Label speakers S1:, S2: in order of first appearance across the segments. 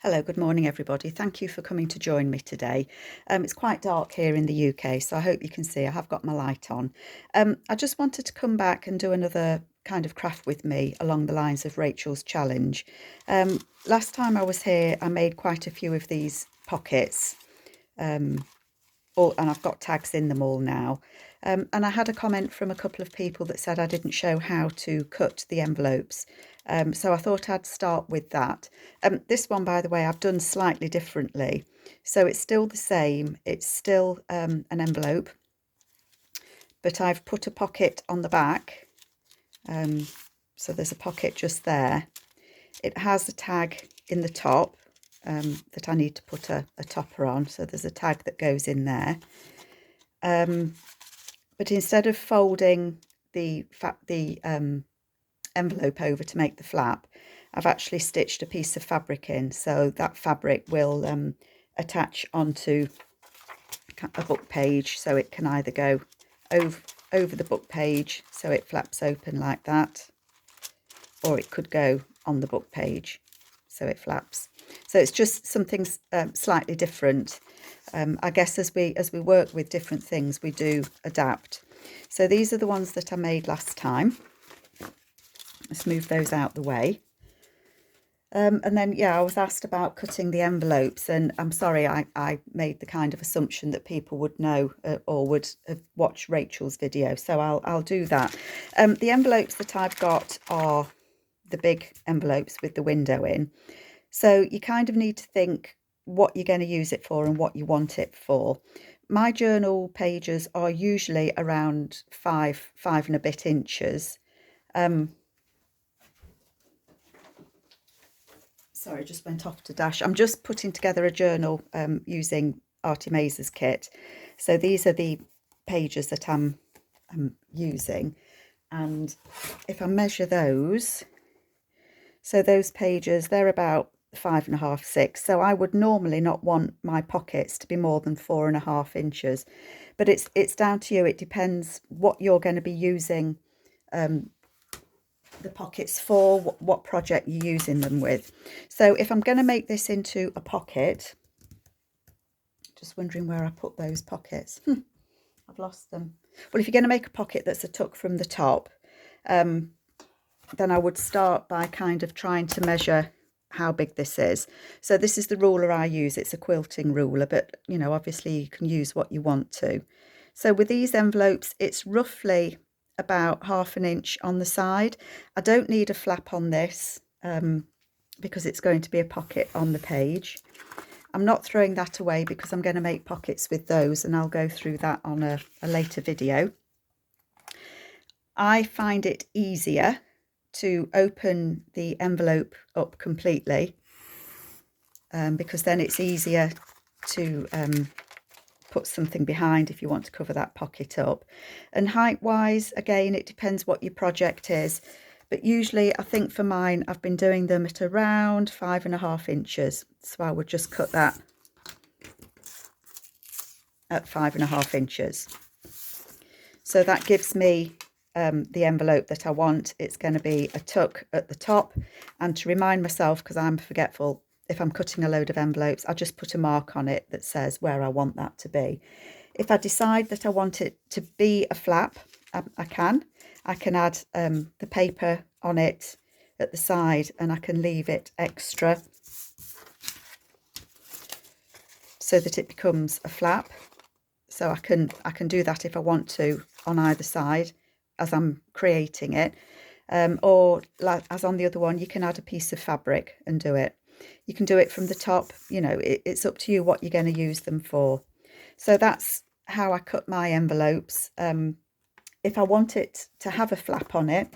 S1: Hello, good morning, everybody. Thank you for coming to join me today. It's quite dark here in the UK, so I hope you can see I have got my light on. I just wanted to come back and do another kind of craft with me along the lines of Rachel's challenge. Last time I was here, I made quite a few of these pockets, and I've got tags in them all now. And I had a comment from a couple of people that said I didn't show how to cut the envelopes. So I thought I'd start with that. This one, by the way, I've done slightly differently. So it's still the same. It's still an envelope, but I've put a pocket on the back. So there's a pocket just there. It has a tag in the top that I need to put a topper on. So there's a tag that goes in there. But instead of folding the envelope over to make the flap, I've actually stitched a piece of fabric in, so that fabric will attach onto a book page, so it can either go over the book page so it flaps open like that, or it could go on the book page so it flaps. So it's just something slightly different. I guess as we work with different things, we do adapt. So these are the ones that I made last time. Let's move those out the way. And then, yeah, I was asked about cutting the envelopes, and I'm sorry, I made the kind of assumption that people would know or would have watched Rachel's video, so I'll do that. The envelopes that I've got are the big envelopes with the window in. So you kind of need to think what you're going to use it for and what you want it for. My journal pages are usually around five and a bit inches. Sorry, just went off to dash. I'm just putting together a journal using Artie Mazur's kit. So these are the pages that I'm using. And if I measure those, so those pages, they're about 5.5, 6. So I would normally not want my pockets to be more than 4.5 inches. But it's down to you. It depends what you're going to be using the pockets for, what project you're using them with. So if I'm going to make this into a pocket, just wondering where I put those pockets. I've lost them. Well, if you're going to make a pocket that's a tuck from the top, then I would start by kind of trying to measure how big this is. So this is the ruler I use. It's a quilting ruler, but you know, obviously you can use what you want to. So with these envelopes, it's roughly about 1/2 inch on the side. I don't need a flap on this because it's going to be a pocket on the page. I'm not throwing that away because I'm going to make pockets with those, and I'll go through that on a later video. I find it easier to open the envelope up completely because then it's easier to put something behind if you want to cover that pocket up. And height wise, again, it depends what your project is, but usually I think for mine I've been doing them at around 5.5 inches, so I would just cut that at 5.5 inches. So that gives me the envelope that I want. It's going to be a tuck at the top, and to remind myself, because I'm forgetful, if I'm cutting a load of envelopes, I just put a mark on it that says where I want that to be. If I decide that I want it to be a flap, I can add the paper on it at the side, and I can leave it extra so that it becomes a flap. So I can do that if I want to on either side as I'm creating it, or like as on the other one, you can add a piece of fabric and do it. You can do it from the top, you know, it's up to you what you're going to use them for. So that's how I cut my envelopes. If I want it to have a flap on it,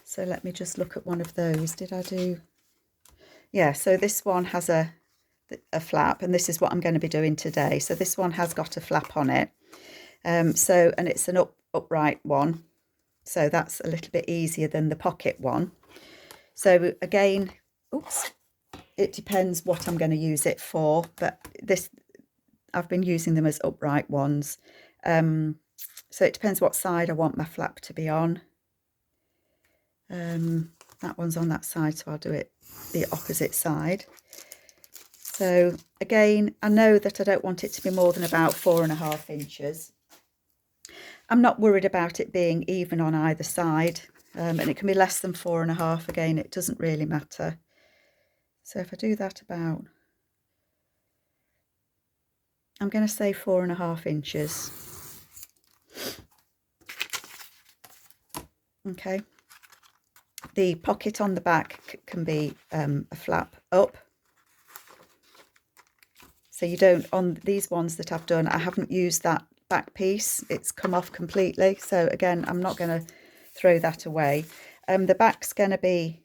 S1: so let me just look at one of those. Did I do? Yeah, so this one has a flap, and this is what I'm going to be doing today. So this one has got a flap on it. And it's an upright one. So that's a little bit easier than the pocket one. So again, oops, it depends what I'm going to use it for, but this, I've been using them as upright ones. So it depends what side I want my flap to be on. That one's on that side, so I'll do it the opposite side. So again, I know that I don't want it to be more than about 4.5 inches. I'm not worried about it being even on either side, and it can be less than 4.5. Again, it doesn't really matter. So if I do that about, I'm going to say 4.5 inches. Okay. The pocket on the back can be a flap up. So you don't, on these ones that I've done, I haven't used that back piece. It's come off completely. So again, I'm not going to throw that away. The back's going to be,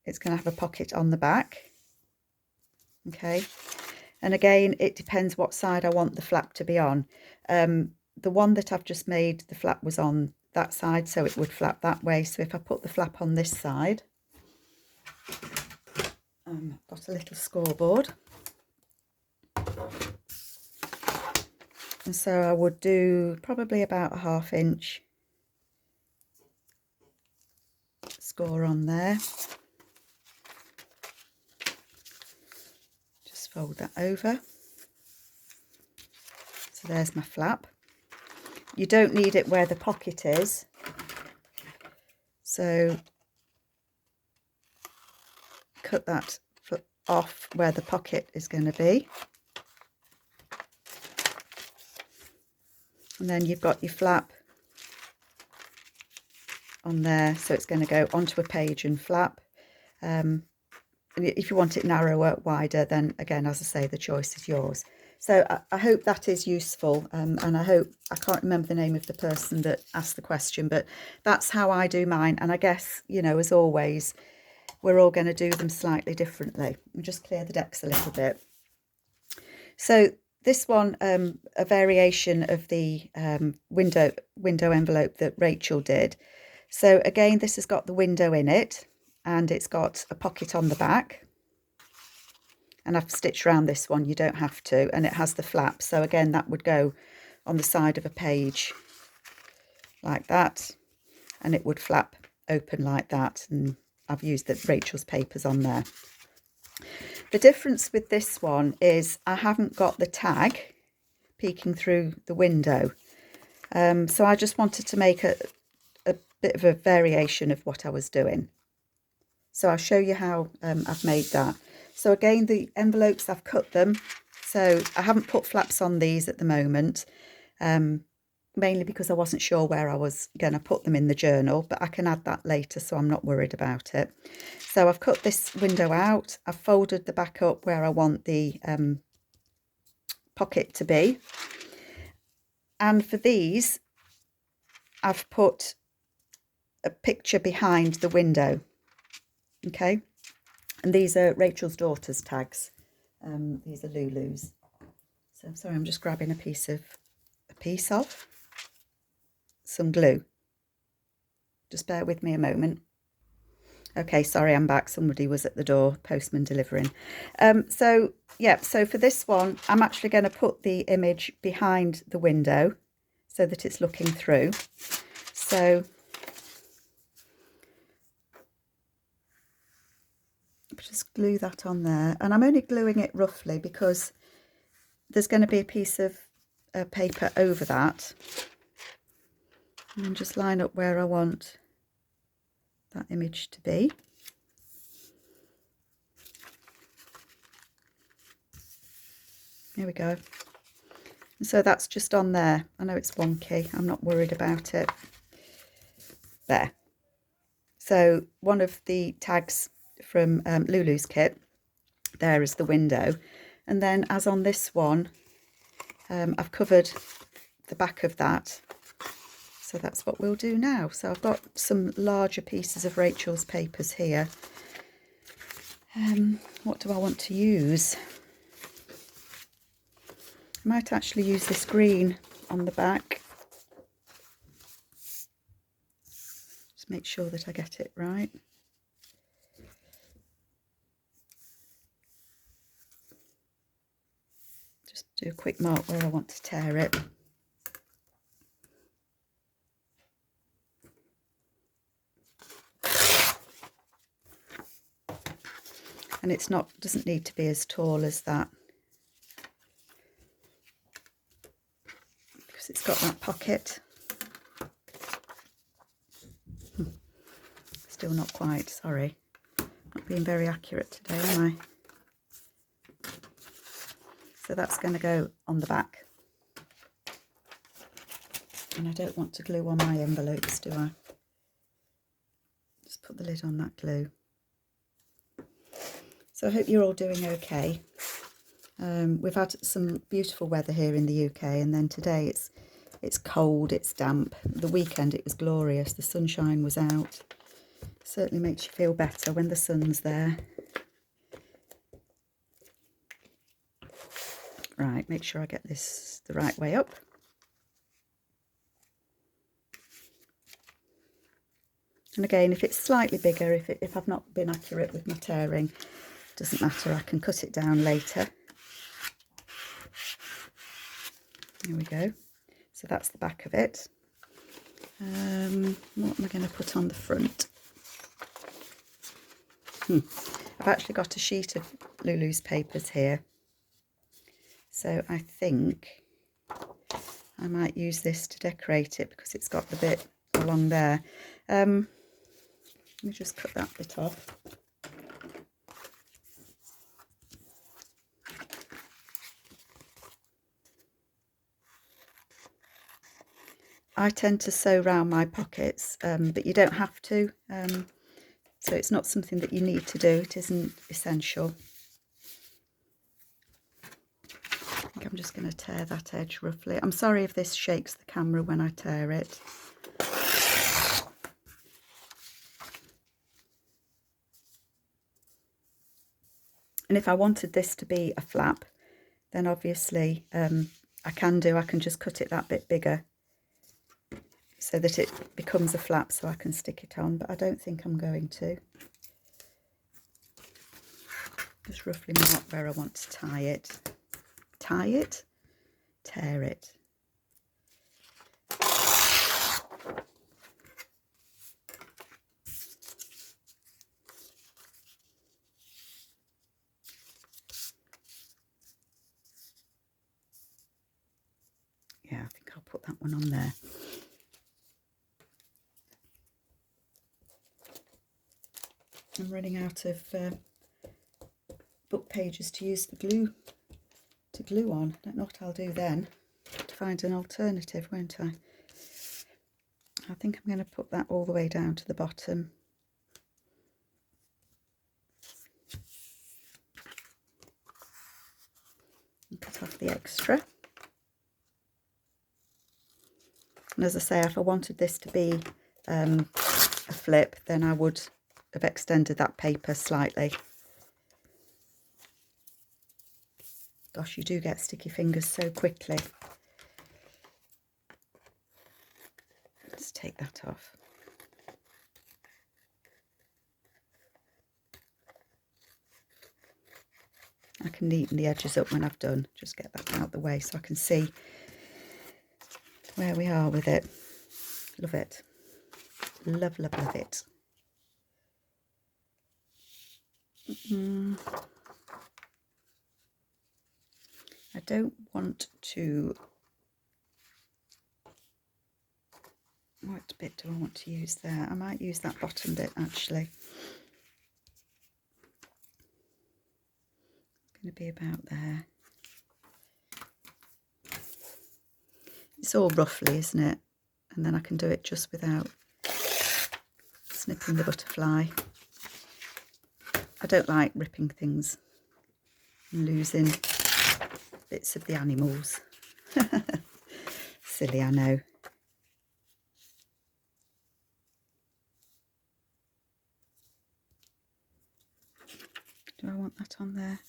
S1: it's going to have a pocket on the back. Okay. And again, it depends what side I want the flap to be on. The one that I've just made, the flap was on that side, so it would flap that way. So if I put the flap on this side, I've got a little scoreboard. And so I would do probably about a 1/2 inch score on there. Just fold that over. So there's my flap. You don't need it where the pocket is. So cut that off where the pocket is going to be. And then you've got your flap on there, so it's going to go onto a page and flap. If you want it narrower, wider, then again, as I say, the choice is yours. So I hope that is useful, and I hope, I can't remember the name of the person that asked the question, but that's how I do mine. And I guess, you know, as always, we're all going to do them slightly differently. And just clear the decks a little bit. So this one, a variation of the window envelope that Rachel did. So again, this has got the window in it, and it's got a pocket on the back. And I've stitched around this one, you don't have to, and it has the flap. So again, that would go on the side of a page like that, and it would flap open like that. And I've used Rachel's papers on there. The difference with this one is I haven't got the tag peeking through the window. So I just wanted to make a bit of a variation of what I was doing. So I'll show you how I've made that. So again, the envelopes, I've cut them. So I haven't put flaps on these at the moment, mainly because I wasn't sure where I was going to put them in the journal, but I can add that later, so I'm not worried about it. So I've cut this window out. I've folded the back up where I want the pocket to be. And for these, I've put a picture behind the window. Okay. And these are Rachel's daughter's tags. These are Lulu's. So I'm sorry, I'm just grabbing a piece of some glue. Just bear with me a moment. Okay, sorry, I'm back. Somebody was at the door, postman delivering. So for this one, I'm actually going to put the image behind the window so that it's looking through. So just glue that on there, and I'm only gluing it roughly because there's going to be a piece of paper over that, and just line up where I want that image to be. There we go. And so that's just on there. I know it's wonky, I'm not worried about it. There. So one of the tags from Lulu's kit, there is the window. And then as on this one, I've covered the back of that. So that's what we'll do now. So I've got some larger pieces of Rachel's papers here. What do I want to use? I might actually use this green on the back. Just make sure that I get it right. Just do a quick mark where I want to tear it. And it's not, doesn't need to be as tall as that, because it's got that pocket. Still not quite, sorry. Not being very accurate today, am I? So that's going to go on the back. And I don't want to glue on my envelopes, do I? Just put the lid on that glue. So I hope you're all doing okay. We've had some beautiful weather here in the UK, and then today it's cold, it's damp. The weekend it was glorious, the sunshine was out. Certainly makes you feel better when the sun's there. Right, make sure I get this the right way up. And again, if it's slightly bigger, if I've not been accurate with my tearing, doesn't matter, I can cut it down later. There we go. So that's the back of it. What am I going to put on the front? I've actually got a sheet of Lulu's papers here. So I think I might use this to decorate it because it's got the bit along there. Let me just cut that bit off. I tend to sew round my pockets, but you don't have to. So it's not something that you need to do. It isn't essential. I think I'm just going to tear that edge roughly. I'm sorry if this shakes the camera when I tear it. And if I wanted this to be a flap, then obviously I can just cut it that bit bigger so that it becomes a flap so I can stick it on, but I don't think I'm going to. Just roughly mark where I want to tie it. Tie it? Tear it. Yeah, I think I'll put that one on there. I'm running out of book pages to use the glue to glue on. I don't know what I'll do then. To find an alternative, won't I? I think I'm going to put that all the way down to the bottom. And cut off the extra. And as I say, if I wanted this to be a flip, then I would have extended that paper slightly. Gosh, you do get sticky fingers so quickly. Let's take that off. I can neaten the edges up when I've done. Just get that out of the way so I can see where we are with it. Love it. Love, love, love it. I don't want to... What bit do I want to use there? I might use that bottom bit actually. It's going to be about there. It's all roughly, isn't it? And then I can do it just without snipping the butterfly. I don't like ripping things and losing bits of the animals. Silly, I know. Do I want that on there?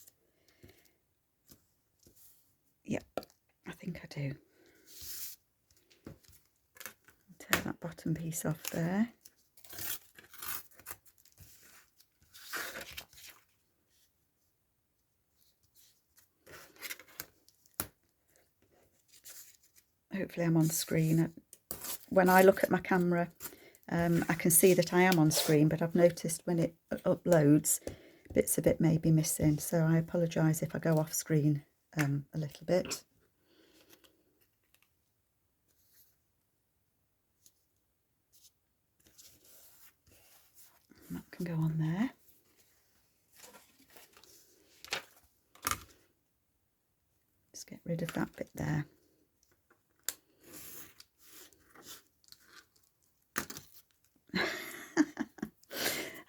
S1: Yep, I think I do. Tear that bottom piece off there. Hopefully I'm on screen. When I look at my camera, I can see that I am on screen, but I've noticed when it uploads, bits of it may be missing, so I apologise if I go off screen a little bit. And that can go on there. Just get rid of that bit there.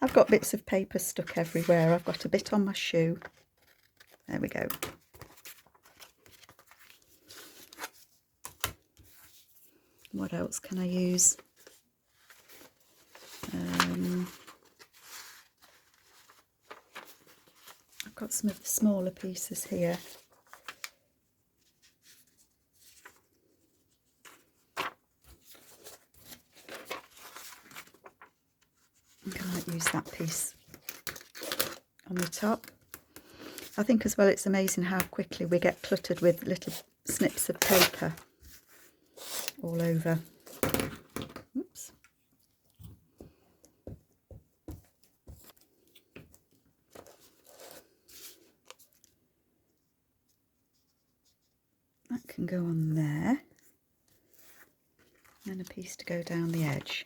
S1: I've got bits of paper stuck everywhere. I've got a bit on my shoe. There we go. What else can I use? I've got some of the smaller pieces here. I might use that piece on the top. I think as well it's amazing how quickly we get cluttered with little snips of paper all over. Oops. That can go on there. And a piece to go down the edge.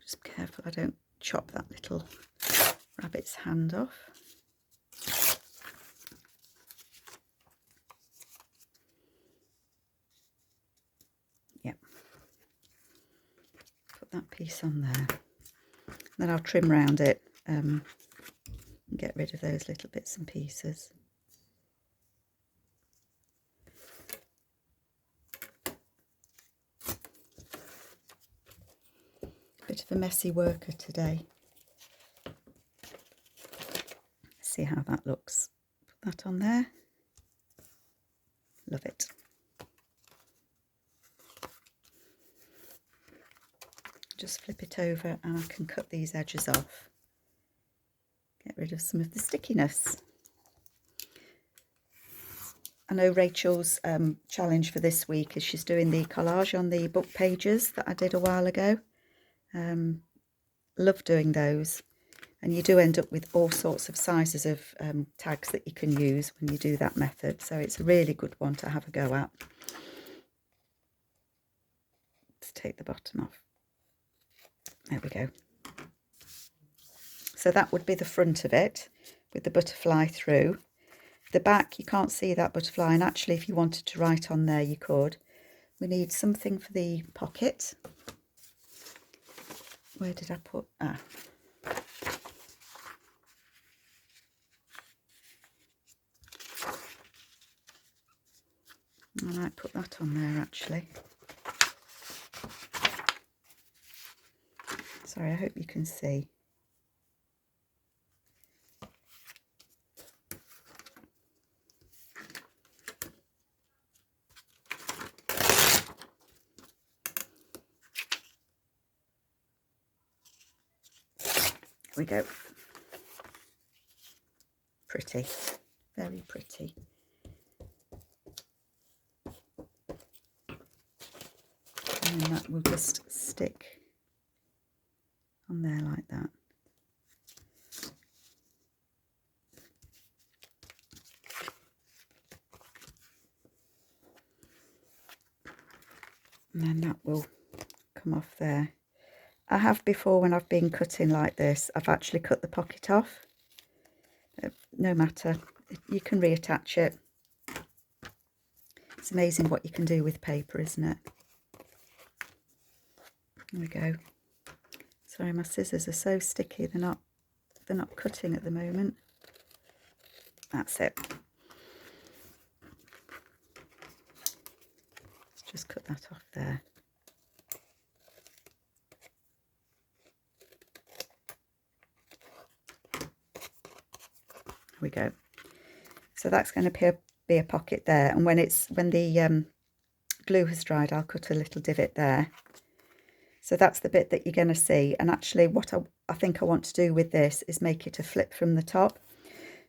S1: Just be careful I don't chop that little rabbit's hand off. Yep. Put that piece on there. Then I'll trim round it and get rid of those little bits and pieces. Bit of a messy worker today. See how that looks. Put that on there. Love it. Just flip it over and I can cut these edges off. Get rid of some of the stickiness. I know Rachel's challenge for this week is she's doing the collage on the book pages that I did a while ago. Love doing those, and you do end up with all sorts of sizes of tags that you can use when you do that method, so it's a really good one to have a go at. Let's take the bottom off. There we go. So that would be the front of it with the butterfly through. The back, you can't see that butterfly, and actually if you wanted to write on there you could. We need something for the pocket. Where did I put? I might put that on there actually. Sorry, I hope you can see. There we go. Pretty, very pretty. And then that will just stick on there like that. And then that will come off there. I have before, when I've been cutting like this, I've actually cut the pocket off. No matter, you can reattach it. It's amazing what you can do with paper, isn't it? There we go. Sorry, my scissors are so sticky, they're not cutting at the moment. That's it. Let's just cut that off there. We go. So that's going to be a pocket there, and when the glue has dried, I'll cut a little divot there. So that's the bit that you're going to see. And actually what I think I want to do with this is make it a flip from the top.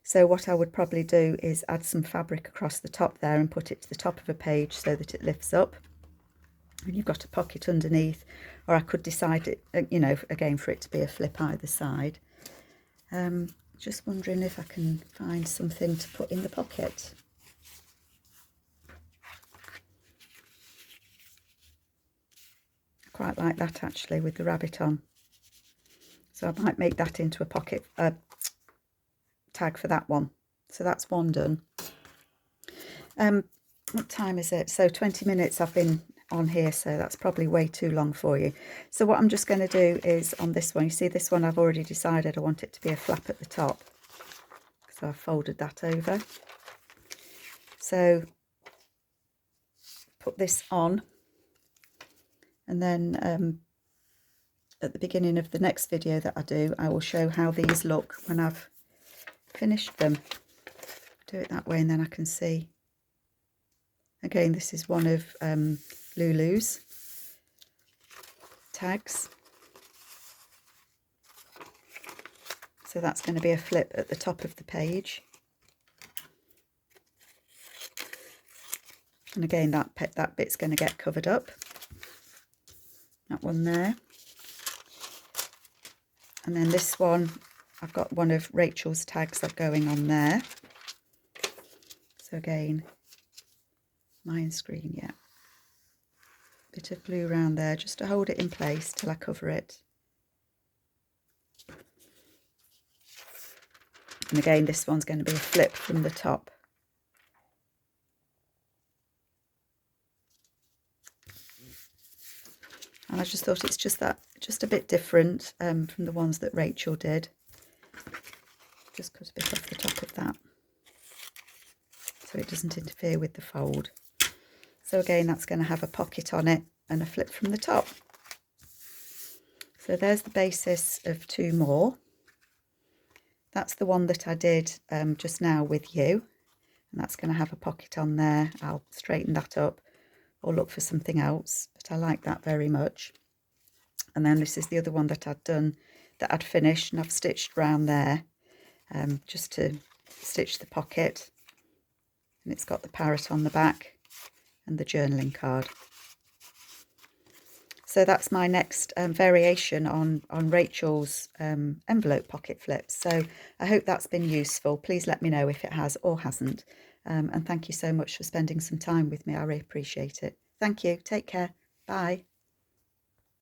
S1: So what I would probably do is add some fabric across the top there and put it to the top of a page so that it lifts up. And you've got a pocket underneath, or I could decide it, you know, again, for it to be a flip either side. Just wondering if I can find something to put in the pocket. I quite like that actually, with the rabbit on. So I might make that into a pocket tag for that one. So that's one done. What time is it? So 20 minutes I've been on here, so that's probably way too long for you. So what I'm just going to do is on this one, you see this one, I've already decided I want it to be a flap at the top. So I've folded that over. So put this on, and then at the beginning of the next video that I do, I will show how these look when I've finished them. Do it that way and then I can see. Again, this is one of Lulu's tags. So that's going to be a flip at the top of the page. And again, that bit's going to get covered up. That one there. And then this one, I've got one of Rachel's tags that are going on there. So again, mine screen, yeah. Bit of glue around there just to hold it in place till I cover it. And again, this one's going to be a flip from the top. And I just thought it's just a bit different from the ones that Rachel did. Just cut a bit off the top of that so it doesn't interfere with the fold. So again, that's going to have a pocket on it and a flip from the top. So there's the basis of two more. That's the one that I did just now with you, and that's going to have a pocket on there. I'll straighten that up or look for something else, but I like that very much. And then this is the other one that I'd done, that I'd finished, and I've stitched round there just to stitch the pocket. And it's got the parrot on the back and the journaling card. So that's my next variation on Rachel's envelope pocket flips. So I hope that's been useful. Please let me know if it has or hasn't. And thank you so much for spending some time with me. I really appreciate it. Thank you. Take care. Bye.